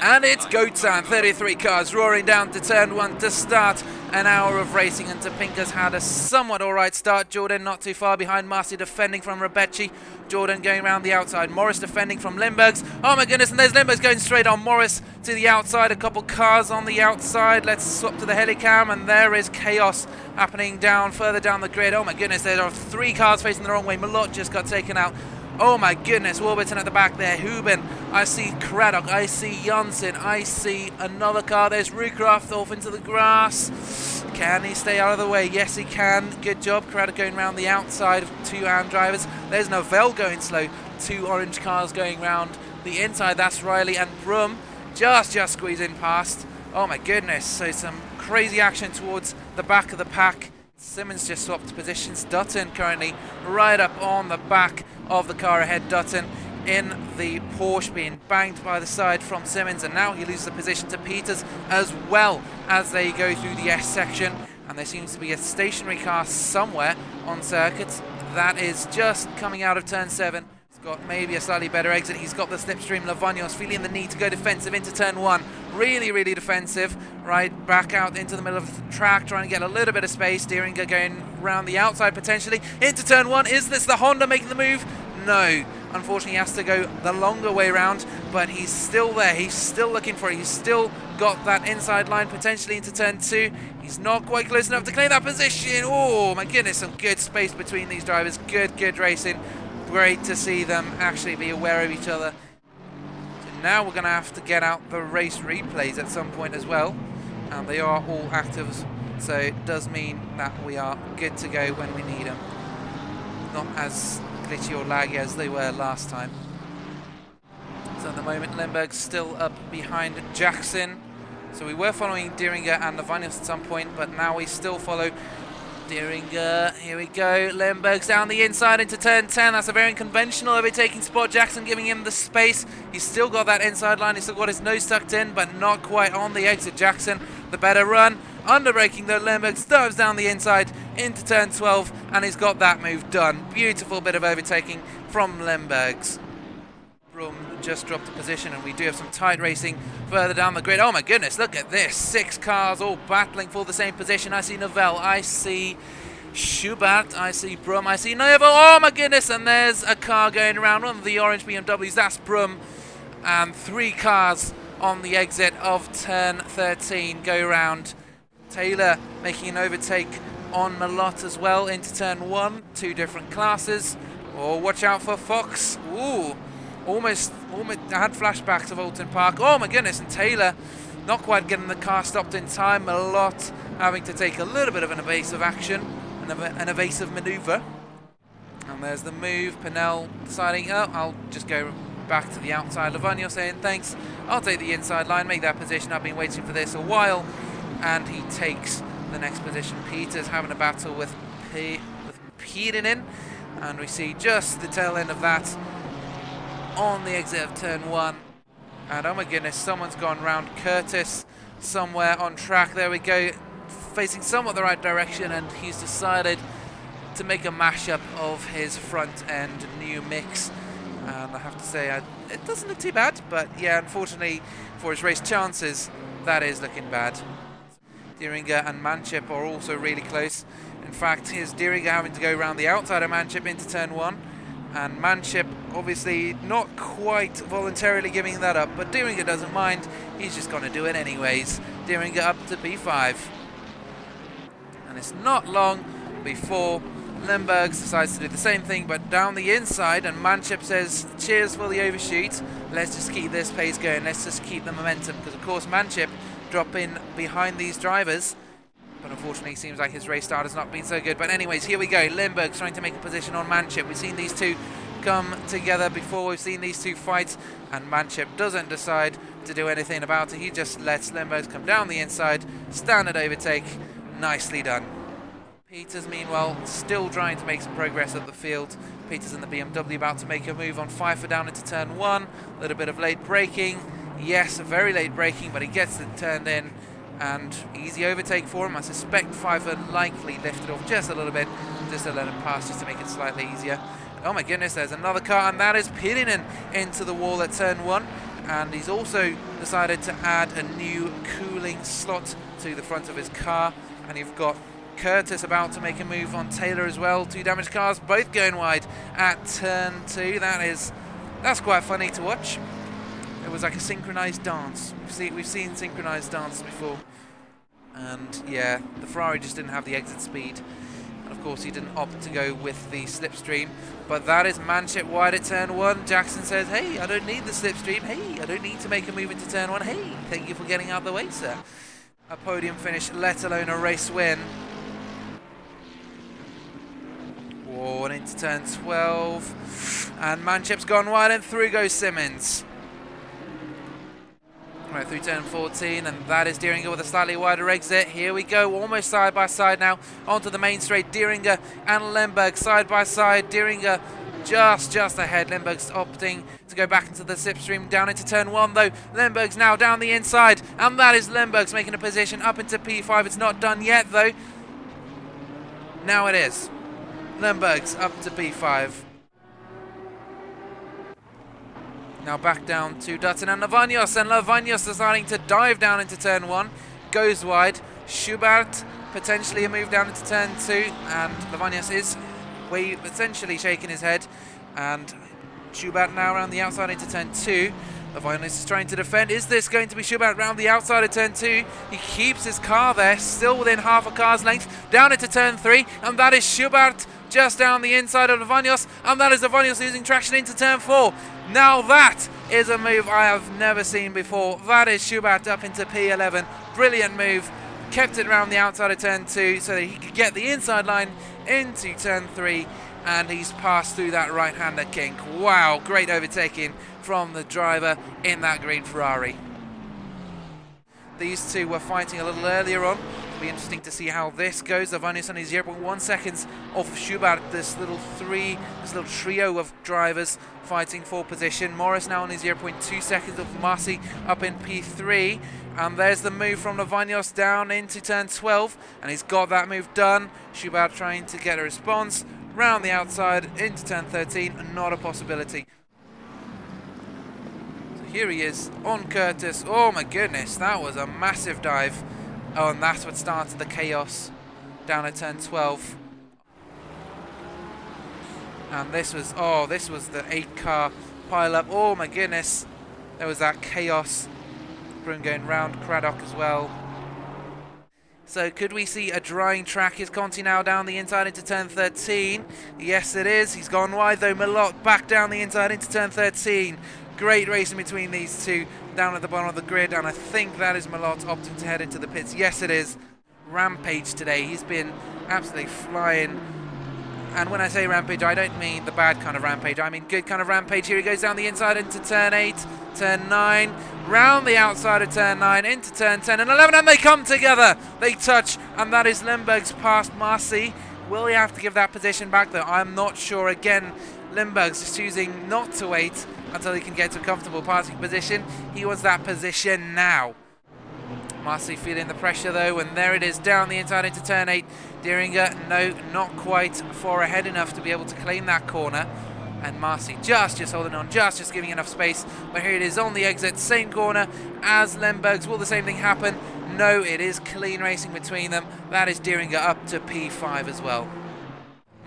And it's go time. 33 cars roaring down to turn 1 to start an hour of racing. And Topinka's had a somewhat alright start. Jordan not too far behind. Marcy defending from Rebecci. Jordan going around the outside. Morris defending from Limburgs. Oh my goodness, and there's Limburgs going straight on Morris to the outside. A couple cars on the outside. Let's swap to the helicam, and there is chaos happening down further down the grid. Oh my goodness, there are 3 cars facing the wrong way. Malott just got taken out. Oh my goodness, Warburton at the back there, Huben, I see Craddock, I see Janssen, I see another car, there's Rucraft off into the grass. Can he stay out of the way? Yes he can, good job. Craddock going around the outside of 2 hand drivers. There's Novell going slow, 2 orange cars going round the inside, that's Riley and Brum just squeezing past. Oh my goodness, so some crazy action towards the back of the pack. Simmons just swapped positions. Dutton currently right up on the back of the car ahead. Dutton in the Porsche being banged by the side from Simmons, and now he loses the position to Peters as well as they go through the S section. And there seems to be a stationary car somewhere on circuits that is just coming out of turn 7. He's got maybe a slightly better exit. He's got the slipstream. Lavagnos feeling the need to go defensive into turn 1. Really defensive, right back out into the middle of the track, trying to get a little bit of space. Dieringer going around the outside potentially into turn 1. Is this the Honda making the move? No, unfortunately he has to go the longer way around, but he's still there. He's still looking for it. He's still got that inside line potentially into turn 2. He's not quite close enough to claim that position. Oh my goodness, some good space between these drivers. Good racing. Great to see them actually be aware of each other. Now we're going to have to get out the race replays at some point as well, and they are all active, so it does mean that we are good to go when we need them. Not as glitchy or laggy as they were last time. So at the moment Limburg's still up behind Jackson, so we were following Dieringer and Lavagnos at some point, but now we still follow Dieringer. Here we go. Limburg's down the inside into turn 10. That's a very unconventional overtaking spot. Jackson giving him the space. He's still got that inside line. He's still got his nose tucked in, but not quite on the exit. Jackson, the better run. Under braking though, Limburg dives down the inside into turn 12, and he's got that move done. Beautiful bit of overtaking from Limburg's. Brum just dropped a position, and we do have some tight racing further down the grid. Oh my goodness, look at this. 6 cars all battling for the same position. I see Novell, I see Schubert, I see Brum, I see Novo. Oh my goodness, and there's a car going around, one of the orange BMWs. That's Brum, and 3 cars on the exit of turn 13 go round. Taylor making an overtake on Malott as well into turn 1. 2 different classes. Oh, watch out for Fox. Ooh. Almost I had flashbacks of Alton Park. Oh my goodness, and Taylor not quite getting the car stopped in time. Malott having to take a little bit of an evasive action, an evasive maneuver. And there's the move. Pinnell deciding, oh, I'll just go back to the outside. Lavagno saying, thanks, I'll take the inside line, make that position. I've been waiting for this a while. And he takes the next position. Peters having a battle with Piirinen. And we see just the tail end of that on the exit of turn 1, and oh my goodness, someone's gone round Curtis somewhere on track. There we go, facing somewhat the right direction, and he's decided to make a mashup of his front end new mix, and I have to say it doesn't look too bad, but yeah, unfortunately for his race chances that is looking bad. Dieringer and Manchip are also really close. In fact, here's Dieringer having to go around the outside of Manchip into turn 1. And Manchip obviously not quite voluntarily giving that up, but Dieringer doesn't mind. He's just going to do it anyways. Dieringer up to P5. And it's not long before Limburgs decides to do the same thing, but down the inside, and Manchip says, cheers for the overshoot. Let's just keep this pace going. Let's just keep the momentum, because of course Manchip drop in behind these drivers. But unfortunately, it seems like his race start has not been so good. But anyways, here we go. Limburg trying to make a position on Manchip. We've seen these two come together before. We've seen these two fight. And Manchip doesn't decide to do anything about it. He just lets Limburg come down the inside. Standard overtake. Nicely done. Peters, meanwhile, still trying to make some progress up the field. Peters in the BMW about to make a move on Pfeiffer down into turn 1. A little bit of late braking. Yes, very late braking, but he gets it turned in. And easy overtake for him. I suspect Pfeiffer likely lifted off just a little bit, just to let him pass, just to make it slightly easier. Oh my goodness, there's another car, and that is Pirinen into the wall at turn 1. and he's also decided to add a new cooling slot to the front of his car. And you've got Curtis about to make a move on Taylor as well. Two damaged cars, both going wide at turn 2. That's quite funny to watch. It was like a synchronized dance. We've seen synchronized dances before. And yeah, the Ferrari just didn't have the exit speed. And of course he didn't opt to go with the slipstream. But that is Manship wide at turn 1. Jackson says, hey, I don't need the slipstream. Hey, I don't need to make a move into turn 1. Hey, thank you for getting out of the way, sir. A podium finish, let alone a race win. Whoa, and into turn 12. And Manship's gone wide and through goes Simmons. Right through turn 14, and that is Dieringer with a slightly wider exit. Here we go, almost side by side now onto the main straight. Dieringer and Lemberg side by side. Dieringer just ahead. Lemberg's opting to go back into the slipstream down into turn 1 though. Lemberg's now down the inside, and that is Lemberg's making a position up into P5. It's not done yet though. Now it is. Lemberg's up to P5. Now back down to Dutton and Lavagnos, and Lavagnos deciding to dive down into turn 1, goes wide. Schubert potentially a move down into turn 2, and Lavagnos is essentially shaking his head, and Schubert now around the outside into turn 2. Lavagnos is trying to defend. Is this going to be Schubert around the outside of turn 2? He keeps his car there, still within half a car's length, down into turn 3, and that is Schubert just down the inside of Lavagnos, and that is Lavagnos losing traction into turn 4. Now that is a move I have never seen before. That is Schubert up into P11. Brilliant move. Kept it around the outside of turn 2 so that he could get the inside line into turn 3. And he's passed through that right-hander kink. Wow, great overtaking from the driver in that green Ferrari. These two were fighting a little earlier on. It'll be interesting to see how this goes. Lavagnos only 0.1 seconds off Schubert. This little trio of drivers fighting for position. Morris now only 0.2 seconds off Marcy up in P3. And there's the move from Lavagnos down into turn 12. And he's got that move done. Schubert trying to get a response. Round the outside into turn 13. Not a possibility. Here he is on Curtis. Oh my goodness, that was a massive dive. Oh, and that's what started the chaos down at turn 12. And this was the 8-car pile-up. Oh my goodness, there was that chaos. Broom going round, Craddock as well. So could we see a drying track? Is Conti now down the inside into turn 13? Yes it is. He's gone wide though. Malott back down the inside into turn 13. Great racing between these two down at the bottom of the grid, and I think that is Malott opting to head into the pits. Yes, it is. Rampage today. He's been absolutely flying. And when I say rampage, I don't mean the bad kind of rampage. I mean good kind of rampage. Here he goes down the inside into turn 8, turn 9, round the outside of turn 9, into turn 10 and 11, and they come together. They touch, and that is Lemberg's past Marcy. Will he have to give that position back, though? I'm not sure. Again, Lemberg's just choosing not to wait until he can get to a comfortable passing position. He wants that position now. Marcy feeling the pressure though, and there it is down the inside into turn 8. Dieringer, no, not quite far ahead enough to be able to claim that corner. And Marcy just holding on, just giving enough space. But here it is on the exit, same corner as Lemberg's. Will the same thing happen? No, it is clean racing between them. That is Dieringer up to P5 as well.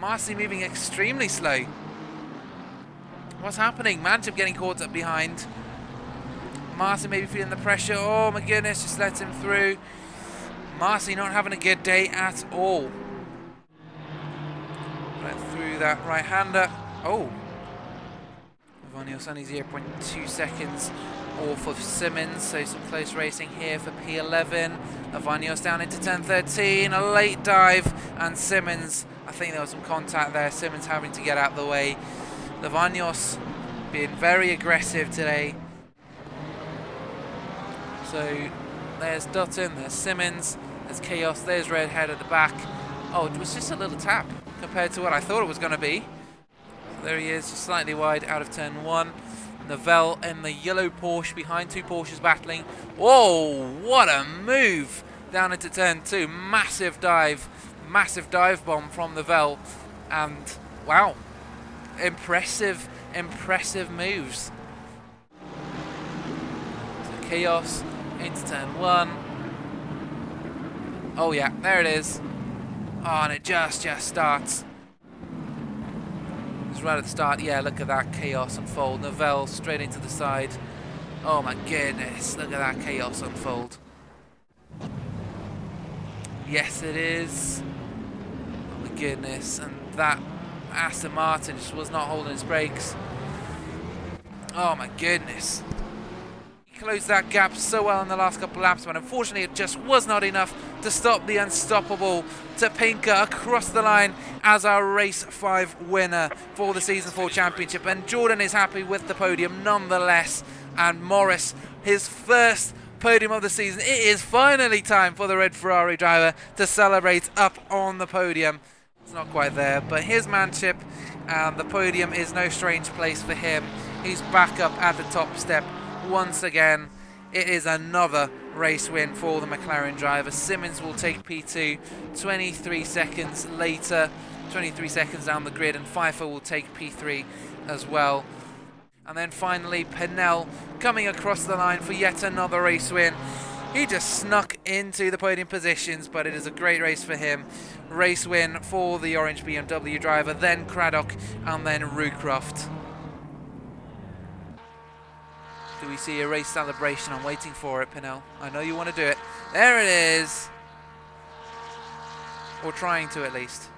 Marcy moving extremely slow. What's happening? Manship getting caught up behind. Marcy maybe feeling the pressure. Oh my goodness, just lets him through. Marcy not having a good day at all. Right through that right-hander. Oh. Lavagnos only 0.2 seconds off of Simmons, so some close racing here for P11. Lavagnos down into turn 13, a late dive, and Simmons, I think there was some contact there. Simmons having to get out of the way. Lavagnos being very aggressive today. So there's Dutton, there's Simmons, there's Chaos, there's Redhead at the back. Oh, it was just a little tap compared to what I thought it was going to be. So there he is, just slightly wide out of turn 1. Novell in the yellow Porsche behind two Porsches battling. Whoa, what a move down into turn 2. Massive dive bomb from Novell. And wow. Impressive moves. Chaos into turn 1. Oh yeah, there it is. Oh, and it just starts. It's right at the start. Yeah, look at that chaos unfold. Novell straight into the side. Oh my goodness, look at that chaos unfold. Yes, it is. Oh my goodness, and that Aston Martin just was not holding his brakes. Oh my goodness. He closed that gap so well in the last couple of laps, but unfortunately it just was not enough to stop the unstoppable Topinka across the line as our race 5 winner for the season 4 championship. And Jordan is happy with the podium nonetheless. And Morris, his first podium of the season. It is finally time for the red Ferrari driver to celebrate up on the podium. It's not quite there, but his manship and the podium is no strange place for him. He's back up at the top step once again. It is another race win for the McLaren driver. Simmons will take P2 23 seconds later, 23 seconds down the grid, and Pfeiffer will take P3 as well. And then finally Pennell coming across the line for yet another race win. He just snuck into the podium positions, but it is a great race for him. Race win for the orange BMW driver, then Craddock, and then Rucroft. Do we see a race celebration? I'm waiting for it, Pennell. I know you want to do it. There it is. Or trying to, at least.